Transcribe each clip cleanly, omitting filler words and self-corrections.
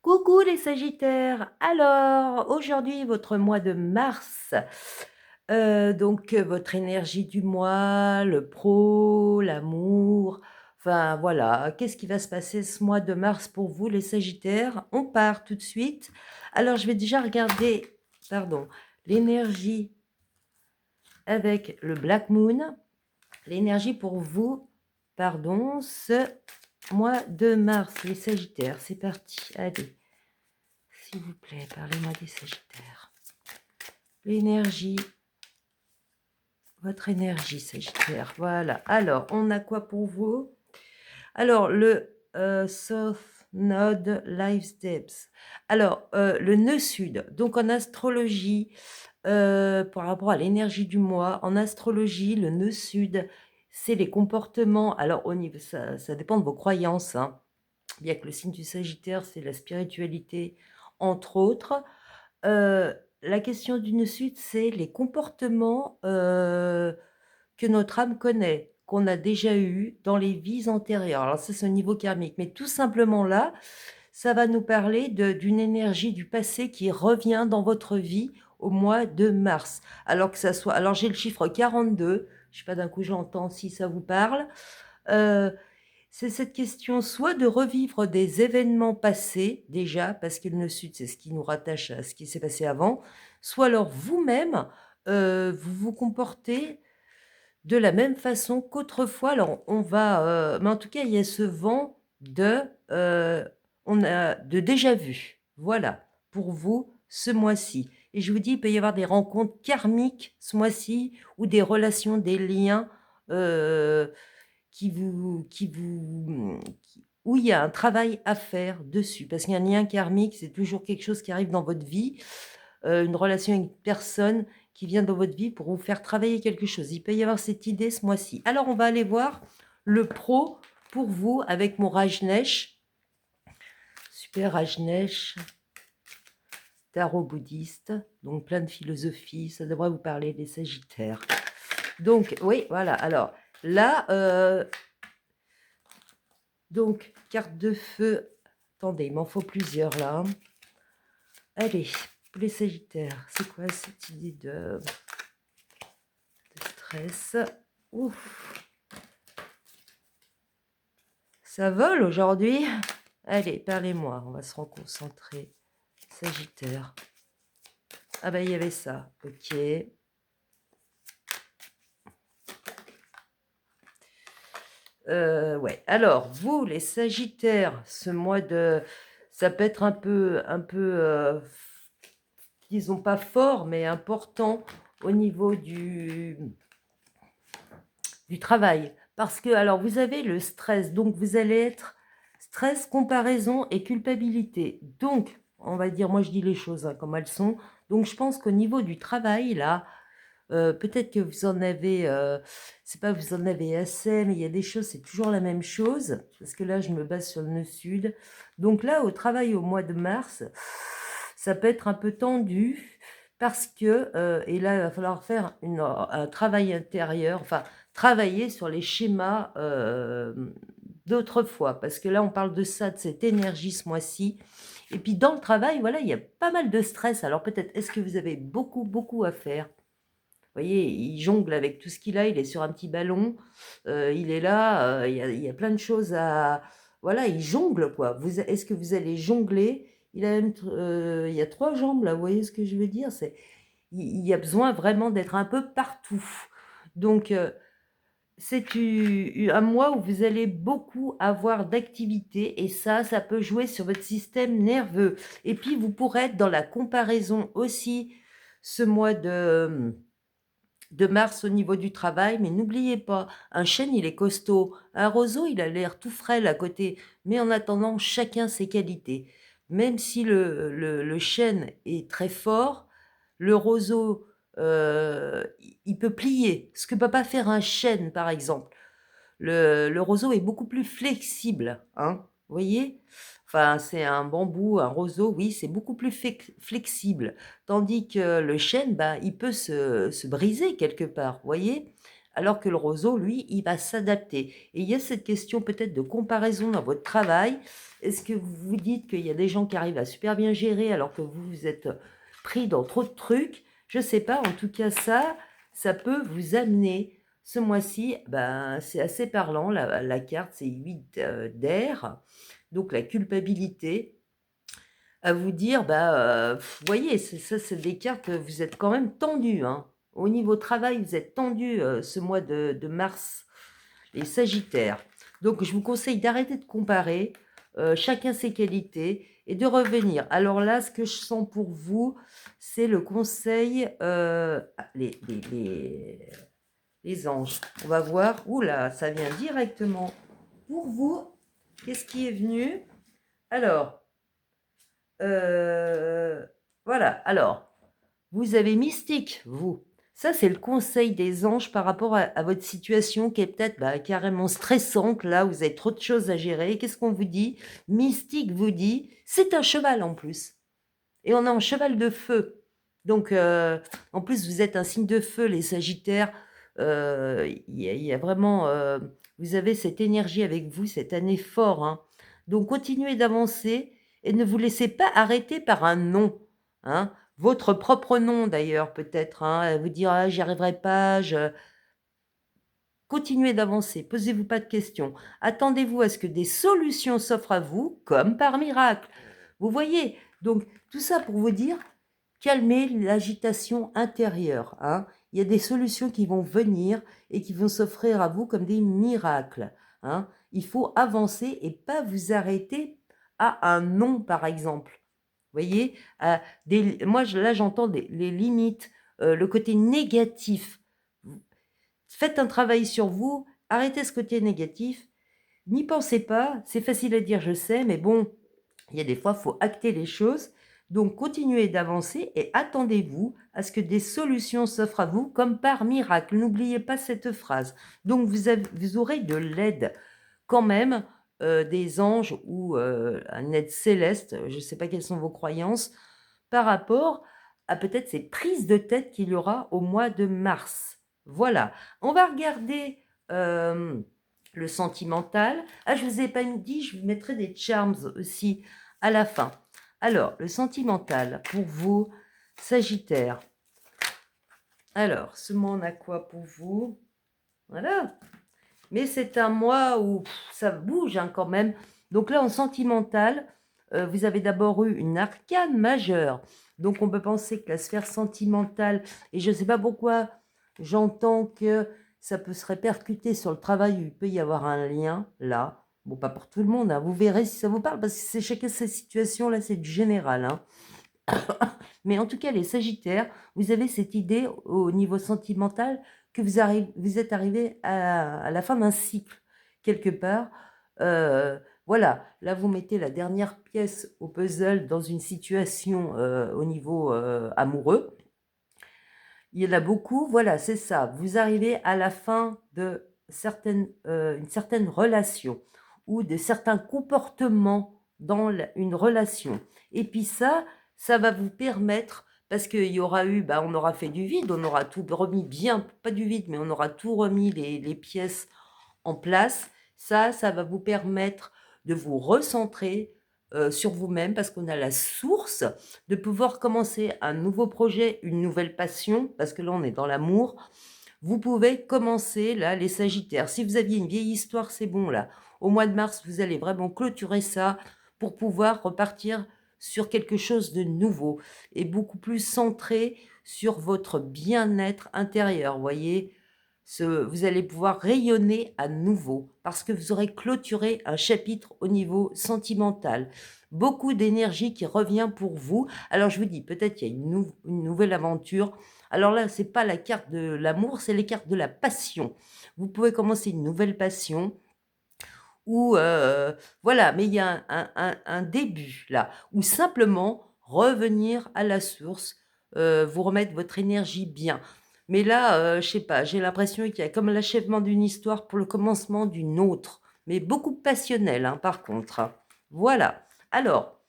Coucou les Sagittaires! Alors, aujourd'hui, votre mois de mars, votre énergie du mois, le pro, l'amour, enfin voilà. Qu'est-ce qui va se passer ce mois de mars pour vous les Sagittaires? On part tout de suite. Alors je vais déjà regarder, pardon, l'énergie avec le Black Moon. L'énergie pour vous, pardon, ce mois de mars, les Sagittaires. C'est parti, allez. S'il vous plaît, parlez-moi des Sagittaires. L'énergie, votre énergie Sagittaire, voilà. Alors, on a quoi pour vous? Alors, le South Node Life Steps. Alors, le nœud sud. Donc, en astrologie, par rapport à l'énergie du mois, en astrologie, le nœud sud, c'est les comportements. Alors, au niveau, ça dépend de vos croyances, hein. Bien que le signe du Sagittaire, c'est la spiritualité, entre autres. La question d'une suite, c'est les comportements, que notre âme connaît, qu'on a déjà eus dans les vies antérieures. Alors ça, c'est au niveau karmique, mais tout simplement là, ça va nous parler d'une énergie du passé qui revient dans votre vie au mois de mars. Alors que ça soit alors j'ai le chiffre 42, je sais pas, d'un coup j'entends si ça vous parle. Heu c'est cette question soit de revivre des événements passés déjà, parce que le nœud sud, c'est ce qui nous rattache à ce qui s'est passé avant, soit alors vous-même, vous vous comportez de la même façon qu'autrefois. Alors on va, mais en tout cas, il y a ce vent de, on a de déjà vu. Voilà, pour vous, ce mois-ci. Et je vous dis, il peut y avoir des rencontres karmiques ce mois-ci ou des relations, des liens, heu où il y a un travail à faire dessus. Parce qu'un lien karmique, c'est toujours quelque chose qui arrive dans votre vie, une relation avec une personne qui vient dans votre vie pour vous faire travailler quelque chose. Il peut y avoir cette idée ce mois-ci. Alors on va aller voir le pro pour vous avec mon Rajneesh. Super Rajneesh, tarot bouddhiste, donc plein de philosophie, ça devrait vous parler des Sagittaires. Donc oui, voilà, alors là, donc, carte de feu. Attendez, il m'en faut plusieurs là, hein. Allez, pour les Sagittaires, c'est quoi cette idée de stress? Ouf, ça vole aujourd'hui. Allez, parlez-moi, on va se reconcentrer. Sagittaire. Ah bah il y avait ça, ok. Ouais, alors vous les Sagittaires, ce mois de... Ça peut être disons pas fort, mais important au niveau du travail. Parce que, alors, vous avez le stress, donc vous allez être stress, comparaison et culpabilité. Donc, on va dire, moi je dis les choses hein, comme elles sont. Donc, je pense qu'au niveau du travail, là, peut-être que vous en avez, c'est pas vous en avez assez, mais il y a des choses, c'est toujours la même chose. Parce que là, je me base sur le nœud sud. Donc là, au travail au mois de mars, ça peut être un peu tendu parce que, et là, il va falloir faire un travail intérieur, enfin, travailler sur les schémas d'autrefois. Parce que là, on parle de ça, de cette énergie ce mois-ci. Et puis dans le travail, voilà, il y a pas mal de stress. Alors peut-être, est-ce que vous avez beaucoup, beaucoup à faire? Vous voyez, il jongle avec tout ce qu'il a, il est sur un petit ballon, il est là, il y a plein de choses à... Voilà, il jongle, quoi. Est-ce que vous allez jongler? Il a même, il y a 3 jambes, là, vous voyez ce que je veux dire? Il y a besoin vraiment d'être un peu partout. Donc, c'est un mois où vous allez beaucoup avoir d'activités et ça peut jouer sur votre système nerveux. Et puis, vous pourrez être dans la comparaison aussi ce mois de mars au niveau du travail, mais n'oubliez pas, un chêne, il est costaud, un roseau, il a l'air tout frêle à côté, mais en attendant, chacun ses qualités. Même si le chêne est très fort, le roseau, il peut plier, ce que peut pas faire un chêne, par exemple. Le roseau est beaucoup plus flexible, hein, vous voyez? Enfin, c'est un bambou, un roseau, oui, c'est beaucoup plus flexible. Tandis que le chêne, bah, il peut se briser quelque part, vous voyez? alors que le roseau, lui, il va s'adapter. Et il y a cette question peut-être de comparaison dans votre travail. Est-ce que vous vous dites qu'il y a des gens qui arrivent à super bien gérer alors que vous, vous êtes pris dans trop de trucs? Je ne sais pas, en tout cas ça peut vous amener ce mois-ci, ben, c'est assez parlant, la carte c'est 8 d'air, donc la culpabilité, à vous dire, bah, vous voyez, ça c'est des cartes, vous êtes quand même tendu, hein. Au niveau travail, vous êtes tendu ce mois de mars, les Sagittaires. Donc je vous conseille d'arrêter de comparer, chacun ses qualités, et de revenir. Alors là, ce que je sens pour vous, c'est le conseil, les anges. On va voir. Oula, ça vient directement pour vous. Qu'est-ce qui est venu? Alors, voilà. Alors, vous avez mystique, vous. Ça, c'est le conseil des anges par rapport à votre situation qui est peut-être carrément stressante. Là, vous avez trop de choses à gérer. Qu'est-ce qu'on vous dit? Mystique vous dit, c'est un cheval en plus. Et on a un cheval de feu. Donc, en plus, vous êtes un signe de feu, les Sagittaires. Il y a vraiment... vous avez cette énergie avec vous cette année fort, hein. Donc, continuez d'avancer et ne vous laissez pas arrêter par un non, hein. Votre propre nom, d'ailleurs, peut-être. Hein, vous dire, ah, j'y arriverai pas. Continuez d'avancer. Posez-vous pas de questions. Attendez-vous à ce que des solutions s'offrent à vous, comme par miracle. Vous voyez? Donc, tout ça pour vous dire, calmez l'agitation intérieure, hein. Il y a des solutions qui vont venir et qui vont s'offrir à vous comme des miracles, hein. Il faut avancer et pas vous arrêter à un non, par exemple. Vous voyez? Moi, là, j'entends les limites, le côté négatif. Faites un travail sur vous, arrêtez ce côté négatif. N'y pensez pas, c'est facile à dire, je sais, mais bon, il y a des fois, il faut acter les choses. Donc, continuez d'avancer et attendez-vous à ce que des solutions s'offrent à vous comme par miracle. N'oubliez pas cette phrase. Donc, vous aurez de l'aide quand même, des anges ou une aide céleste, je ne sais pas quelles sont vos croyances, par rapport à peut-être ces prises de tête qu'il y aura au mois de mars. Voilà. On va regarder le sentimental. Ah, je ne vous ai pas dit, je vous mettrai des charms aussi à la fin. Alors, le sentimental pour vous, Sagittaire. Alors, ce mois, on a quoi pour vous? Voilà. Mais c'est un mois où ça bouge hein, quand même. Donc là, en sentimental, vous avez d'abord eu une arcane majeure. Donc on peut penser que la sphère sentimentale, et je ne sais pas pourquoi, j'entends que ça peut se répercuter sur le travail, il peut y avoir un lien là. Bon, pas pour tout le monde, hein. Vous verrez si ça vous parle, parce que c'est chacun ces situations-là, c'est du général. Hein. Mais en tout cas, les Sagittaires, vous avez cette idée au niveau sentimental que vous êtes arrivé à la fin d'un cycle, quelque part. Voilà, là, vous mettez la dernière pièce au puzzle dans une situation au niveau amoureux. Il y en a beaucoup, voilà, c'est ça. Vous arrivez à la fin de une certaine relation ou de certains comportements dans une relation. Et puis ça va vous permettre, parce qu'il y aura eu, on aura fait du vide, on aura tout remis bien, pas du vide, mais on aura tout remis les pièces en place. Ça va vous permettre de vous recentrer sur vous-même parce qu'on a la source de pouvoir commencer un nouveau projet, une nouvelle passion, parce que là, on est dans l'amour. Vous pouvez commencer, là, les Sagittaires. Si vous aviez une vieille histoire, c'est bon, là. Au mois de mars, vous allez vraiment clôturer ça pour pouvoir repartir sur quelque chose de nouveau et beaucoup plus centré sur votre bien-être intérieur, voyez. Vous allez pouvoir rayonner à nouveau parce que vous aurez clôturé un chapitre au niveau sentimental. Beaucoup d'énergie qui revient pour vous. Alors je vous dis, peut-être qu'il y a une nouvelle aventure. Alors là, c'est pas la carte de l'amour, c'est les cartes de la passion. Vous pouvez commencer une nouvelle passion ou voilà, mais il y a un début là, ou simplement revenir à la source, vous remettre votre énergie bien. Mais là, je sais pas, j'ai l'impression qu'il y a comme l'achèvement d'une histoire pour le commencement d'une autre, mais beaucoup passionnelle, hein, par contre. Hein. Voilà. Alors,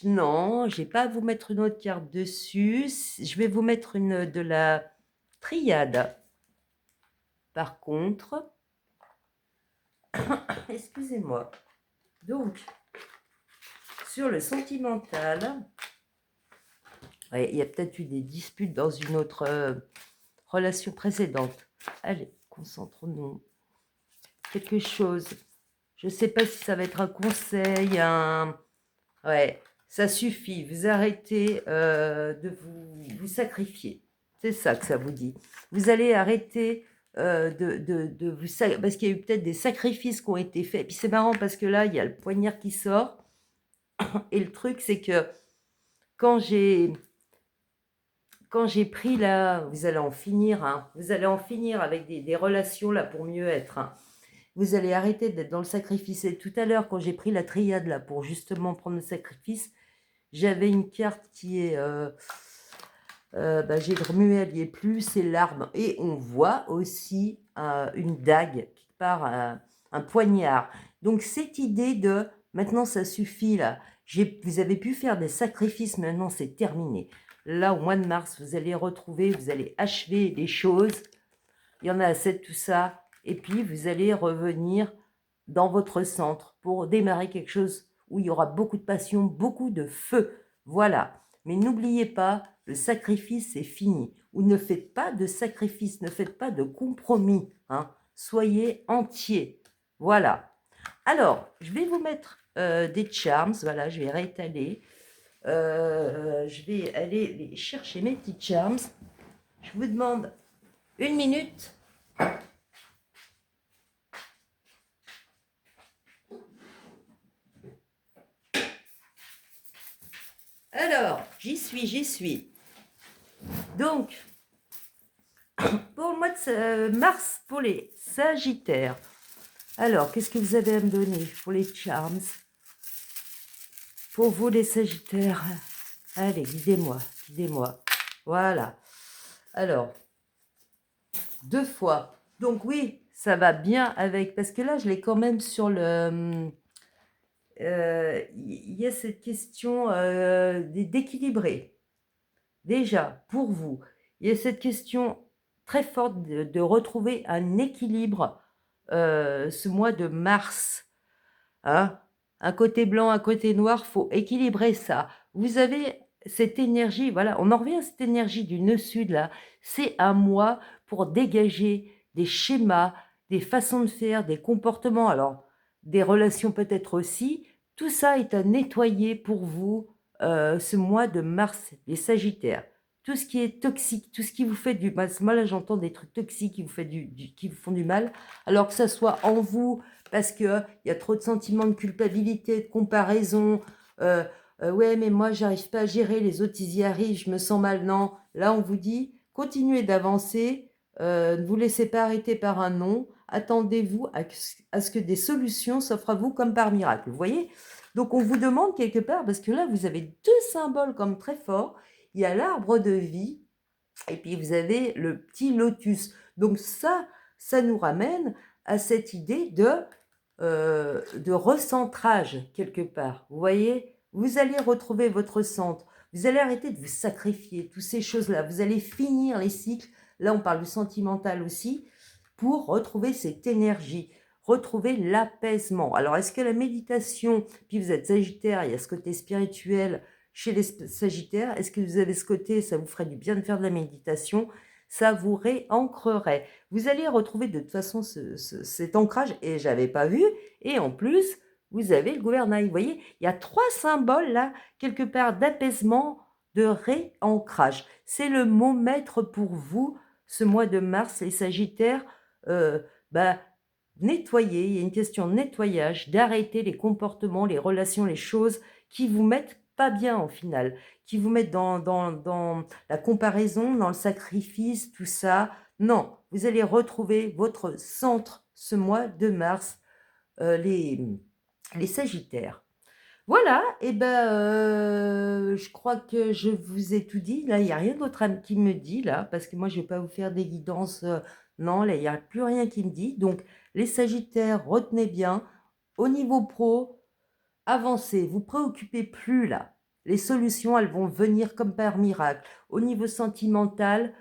non, j'ai pas à vous mettre une autre carte dessus. Je vais vous mettre une de la Triade. Par contre, excusez-moi. Donc, sur le sentimental, ouais, il y a peut-être eu des disputes dans une autre relation précédente. Allez, concentrons-nous. Quelque chose. Je ne sais pas si ça va être un conseil, un... Ouais, ça suffit. Vous arrêtez de vous sacrifier. C'est ça que ça vous dit. Vous allez arrêter de vous... Parce qu'il y a eu peut-être des sacrifices qui ont été faits. Et puis c'est marrant parce que là, il y a le poignard qui sort. Et le truc, c'est que quand j'ai pris là, vous allez en finir, hein, vous allez en finir avec des relations là pour mieux être. Hein. Vous allez arrêter d'être dans le sacrifice. Et tout à l'heure, quand j'ai pris la triade là pour justement prendre le sacrifice, j'avais une carte qui est, j'ai remué, elle n'y est plus, c'est l'arme. Et on voit aussi une dague qui part, un poignard. Donc cette idée de maintenant ça suffit là. Vous avez pu faire des sacrifices, maintenant c'est terminé. Là, au mois de mars, vous allez retrouver, vous allez achever les choses. Il y en a assez de tout ça. Et puis, vous allez revenir dans votre centre pour démarrer quelque chose où il y aura beaucoup de passion, beaucoup de feu. Voilà. Mais n'oubliez pas, le sacrifice, c'est fini. Ou ne faites pas de sacrifice, ne faites pas de compromis. Hein. Soyez entiers. Voilà. Alors, je vais vous mettre des charms. Voilà, je vais réétaler. Je vais aller chercher mes petits charms. Je vous demande 1 minute. Alors, j'y suis. Donc, pour le mois de mars, pour les Sagittaires. Alors, qu'est-ce que vous avez à me donner pour les charms? Pour vous, les Sagittaires. Allez, guidez-moi. Voilà. Alors, 2 fois. Donc oui, ça va bien avec... Parce que là, je l'ai quand même sur le... Il y a cette question d'équilibrer. Déjà, pour vous, il y a cette question très forte de retrouver un équilibre ce mois de mars. Hein? Un côté blanc, un côté noir, faut équilibrer ça. Vous avez cette énergie, voilà, on en revient à cette énergie du nœud sud là. C'est un mois pour dégager des schémas, des façons de faire, des comportements, alors des relations peut-être aussi. Tout ça est à nettoyer pour vous ce mois de mars, les Sagittaires. Tout ce qui est toxique, tout ce qui vous fait du mal. Moi là j'entends des trucs toxiques qui vous, qui vous font du mal, alors que ça soit en vous, parce qu'il y a trop de sentiments de culpabilité, de comparaison. Ouais, mais moi, j'arrive pas à gérer, les autres, ils y arrivent, je me sens mal. Non, là, on vous dit, continuez d'avancer, ne vous laissez pas arrêter par un non, attendez-vous à ce que des solutions s'offrent à vous comme par miracle. Vous voyez? Donc, on vous demande quelque part, parce que là, vous avez 2 symboles comme très forts. Il y a l'arbre de vie, et puis vous avez le petit lotus. Donc ça nous ramène à cette idée de recentrage quelque part. Vous voyez, vous allez retrouver votre centre. Vous allez arrêter de vous sacrifier, toutes ces choses-là. Vous allez finir les cycles. Là, on parle du sentimental aussi, pour retrouver cette énergie, retrouver l'apaisement. Alors, est-ce que la méditation, puis vous êtes Sagittaire, il y a ce côté spirituel chez les Sagittaires, est-ce que vous avez ce côté, ça vous ferait du bien de faire de la méditation? Ça vous réancrerait. Vous allez retrouver de toute façon cet ancrage, et j'avais pas vu, et en plus, vous avez le gouvernail. Vous voyez, il y a 3 symboles là, quelque part d'apaisement, de réancrage. C'est le mot maître pour vous, ce mois de mars, les Sagittaires. Euh, bah, nettoyer, il y a une question de nettoyage, d'arrêter les comportements, les relations, les choses qui vous mettent pas bien en final, qui vous mettent dans la comparaison, dans le sacrifice, tout ça. Non, vous allez retrouver votre centre ce mois de mars, les Sagittaires. Voilà, et je crois que je vous ai tout dit. Là, il n'y a rien d'autre qui me dit, là, parce que moi, je ne vais pas vous faire des guidances. Non, là, il n'y a plus rien qui me dit. Donc, les Sagittaires, retenez bien, au niveau pro, avancez, vous préoccupez plus, là. Les solutions, elles vont venir comme par miracle. Au niveau sentimental,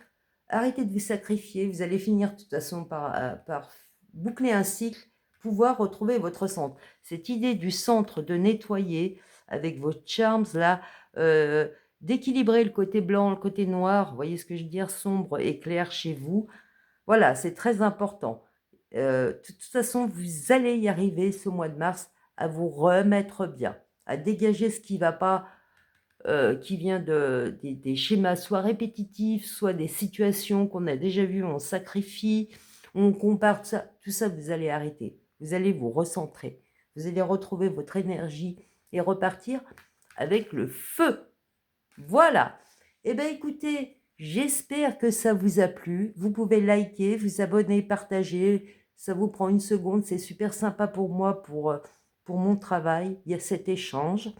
Arrêtez de vous sacrifier, vous allez finir de toute façon par boucler un cycle, pouvoir retrouver votre centre. Cette idée du centre, de nettoyer avec vos charms là, d'équilibrer le côté blanc, le côté noir, vous voyez ce que je veux dire? Sombre et clair chez vous. Voilà, c'est très important. De toute façon, vous allez y arriver ce mois de mars à vous remettre bien, à dégager ce qui ne va pas, qui vient des schémas soit répétitifs, soit des situations qu'on a déjà vues, on sacrifie, on compare tout ça, vous allez arrêter. Vous allez vous recentrer. Vous allez retrouver votre énergie et repartir avec le feu. Voilà. Eh bien, écoutez, j'espère que ça vous a plu. Vous pouvez liker, vous abonner, partager. Ça vous prend une seconde. C'est super sympa pour moi, pour mon travail. Il y a cet échange.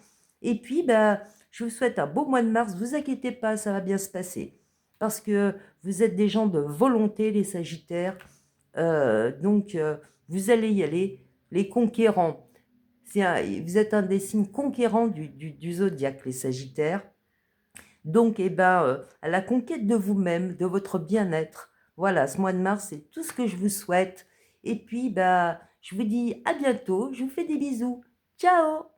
Et puis, bah, je vous souhaite un beau mois de mars. Vous inquiétez pas, ça va bien se passer. Parce que vous êtes des gens de volonté, les Sagittaires. Donc, vous allez y aller. Les conquérants. Vous êtes un des signes conquérants du zodiaque, les Sagittaires. Donc, eh ben, à la conquête de vous-même, de votre bien-être. Voilà, ce mois de mars, c'est tout ce que je vous souhaite. Et puis, bah, je vous dis à bientôt. Je vous fais des bisous. Ciao!